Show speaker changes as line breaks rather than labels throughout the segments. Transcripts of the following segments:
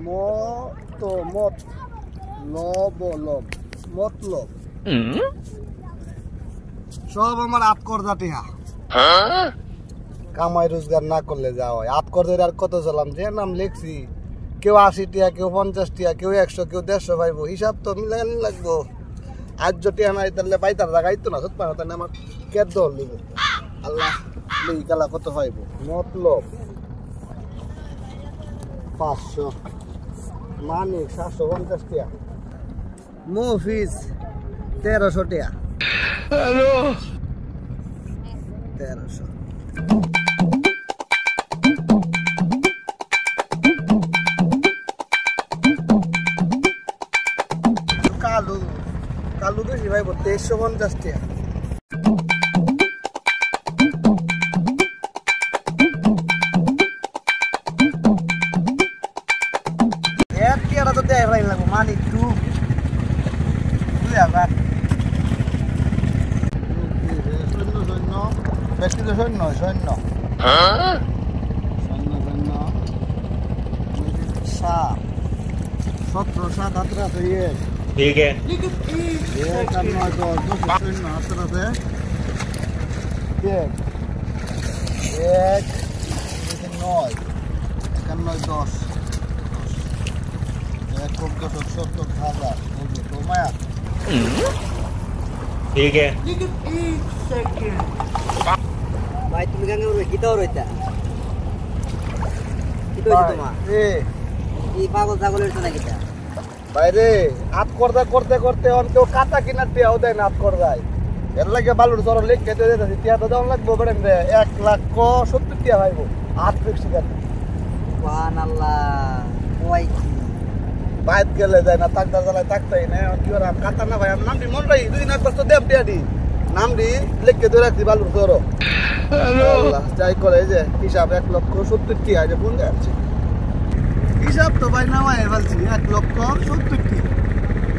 মত লব মতলব সব আমার আতকর্জা টিহা কামাই রোজগার না করলে যা হয় আতকর্জের আর কত চলাম যে নাম লিখছি কেউ 80 টিয়া কেউ 50 টিয়া কেউ 100 কেউ 150 পাইবো হিসাব তো মিলাই লাগবো আজ টিয়া নাই তাহলে পাইতার জায়গায় তো না সত্য কথা না আমার কেদ দল লিব আল্লাহ এই কালা কত পাইবো মতলব 500 মানিক 750 টিয়া মুফিস 1300 টিয়া হ্যালো 1300 কালু বেশি ভাই 2350 টাকা এক টিয়াটা তো দেয় ভাই লাগবো মানি 2 2000 বেশ কিছু সৈন্য 17 7 18 ये
ठीक है
ये करना तो सैন্য 18 ये 1 9 10 एक कम तो 70,000 तो माया
ठीक है
ভাই তুমি গাঙ্গে উড়বে কি দাও রইতা কি কইছ তোমা এই পাগল ছাগলের তো নাকি তা
বাইরে আত করতে করতে অন কেউ কাটা কিনা টিয়াও দেয় না আত করদাই এর লাগে বালুর জর লেখ কেটে দিতেছি টিয়া তো দাম লাগবো বেড়েন রে 1,70,000 টিয়া পাইবো আত ফিক্স গান
সুবহানাল্লাহ ওই
বাইত গেলে যায় না তাকদার জ্বালায় তাকতাই না কি আর কাটা না ভাই নাম দি মন রাই দুই না কষ্ট দেব টিয়া দি নাম দি লেখ কেটে রাখছি বালুর জর আল্লাহ যাই করে যে হিসাব 1,70,000 টিয়া যে বুঝতে যাচ্ছে হিসাব তো ভাই নামায় বলছি 1,70,000 টিয়া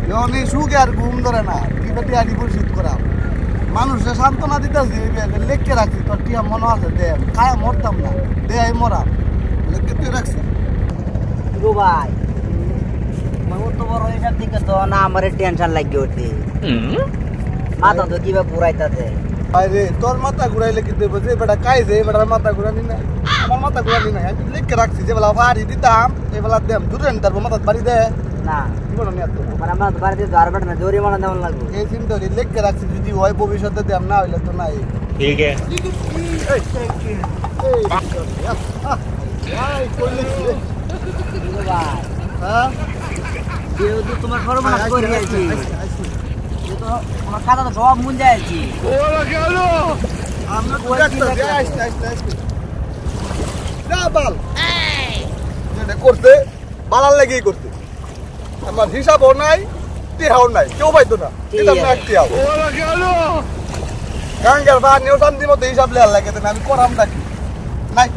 যখন এই সুখে আর ঘুম ধরে না টিপে টিয়া ডিপোজিট করা মানুষের সান্ত্বনা দিতেছি লেখকে রাখছি তোর টিয়া মনে আছে দে খায় মরতাম না দে মরা লেখকে তুই রাখছি
গো ভাই মাগো তো বড় হিসাব দিকে তো না আমারে টেনশন লাগি ওঠে মাথা তো কিবা পুরাইতাছে
আরে তোর মাথা ঘুরাইলে কি দেব যে বেটা কাই যে বেটার মাথা ঘুরানি না আমার মাথা ঘুরানি না আমি লেখকে রাখছি যে বেলা বাড়ি দিতাম এই বেলা দেম দুরেন তার মাথা বাড়ি দে
না
জীবন নিয়ে তো
মানে আমার বাড়িতে তো আর বেটা না জোরে মানা দেওয়া লাগবে
এই চিন্তা লেখকে রাখছি যদি হয় ভবিষ্যতে দেম না হইলে তো নাই
ठीक है
এই কইলে
গো ভাই
হ্যাঁ
কেউ তো তোমার সর্বনাশ করে দিয়েছি তো আমার খাতা তো সব মুন যাইছি
ওরা গেল আমরা তো দেখতে আস্তে না বাল যেটা করতে বালার লাগেই করতে আমার হিসাবও নাই টিহাও নাই কেউ পাইতো না এটা না টিহাও ওরা গেল গাঙ্গের বানিও শান্তি মতো হিসাব লেয়ার লাগে না আমি করাম নাকি নাই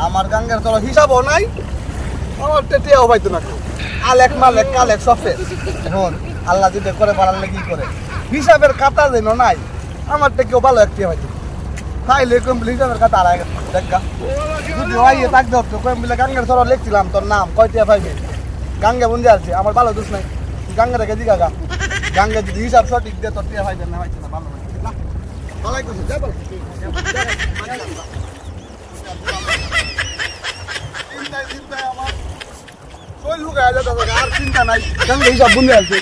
আমার গাঙ্গের চলো হিসাবও নাই আমার টিহাও পাইতো না কেউ আলেক মালেক কালেক সফে এখন আল্লাহ যেটা করে বালার লাগি করে হিসাবের কাটা যেন নাই আমারটা কেউ ভালো একটা হয়তো খাইলে কমপ্লিট হিসাবের কাটা আর দেখা যদি হয় তাক দেখ তো কমপ্লিট গাঙ্গের সর লিখছিলাম তোর নাম কয়টা পাইবে গাঙ্গে বুঝে আসছে আমার ভালো দোষ নাই গাঙ্গে রেখে দিগা গা গাঙ্গে যদি হিসাব সঠিক দিয়ে তোর টিয়া পাইবে না হয়তো না ভালো না ভালোই করছিস যা বল চিন্তায় আমার শরীর লুকায় যাচ্ছে আর চিন্তা নাই গাঙ্গে হিসাব বুঝে আসছে